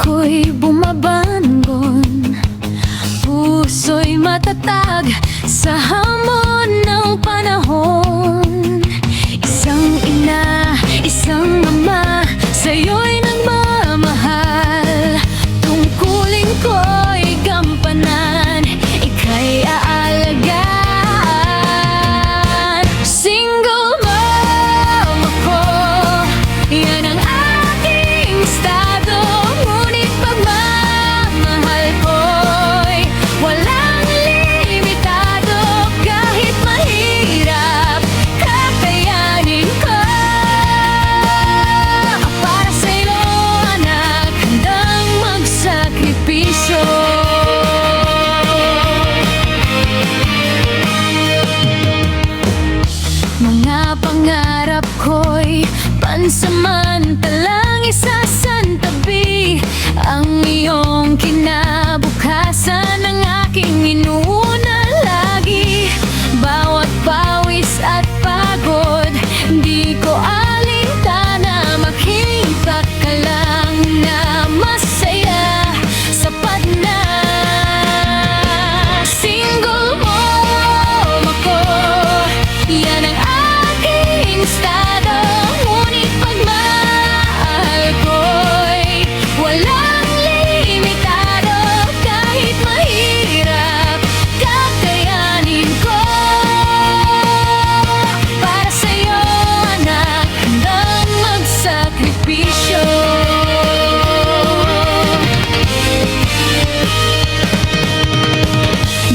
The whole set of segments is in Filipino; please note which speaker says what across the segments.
Speaker 1: ako'y bumabangon, puso'y matatag sa hamon ng panahon. Isang ina, isang ama, sa'yo'y nagmamahal. Tungkulin ko'y gampanan, ika'y aalagaan. Single mom ako, yan ang aking estado. Ngunit pagmamahal ko'y walang limitado. Kahit mahirap, kakayanin ko. Para sa'yo anak, handang magsakripisyo. Mga pangarap ko'y pansamantalang isasantabi. Ang iyong kinabukasan ang aking inuuna lagi. Bawat pawis at pagod, di ko alintana. Makita ka lang na masaya, sapat na. Single mom ako, yan ang aking estado. Ngunit pagmahal ko'y walang limitado. Kahit mahirap, kakayanin ko. Para sa'yo anak, handang magsakripisyo.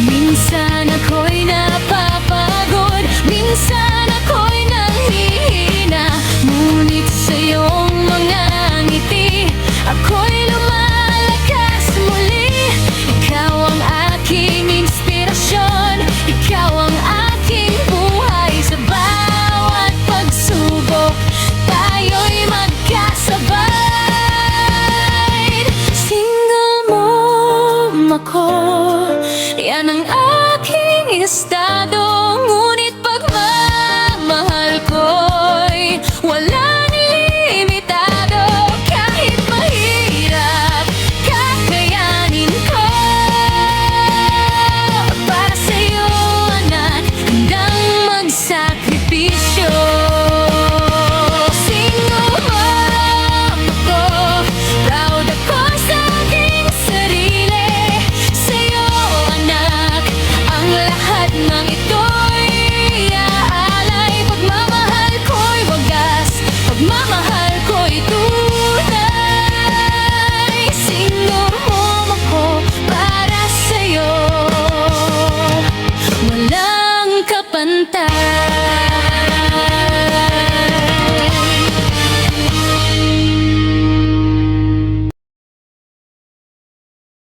Speaker 1: Minsan ako'y napapagod, minsan ako'y nanghihina. Ngunit sa iyong mga ngiti, ako'y lumalakas muli. Ikaw ang aking inspirasyon, ikaw ang aking buhay. Sa bawat pagsubok, tayo'y magkasabay. Single mom ako, yan ang aking estado. Ngunit pagmamahal ko'y walang limitado. Kahit mahirap, kakayanin ko. Para sa'yo anak, handang magsakripisyo. Single mom ako, proud ako sa aking sarili. Sa'yo anak, ang lahat ng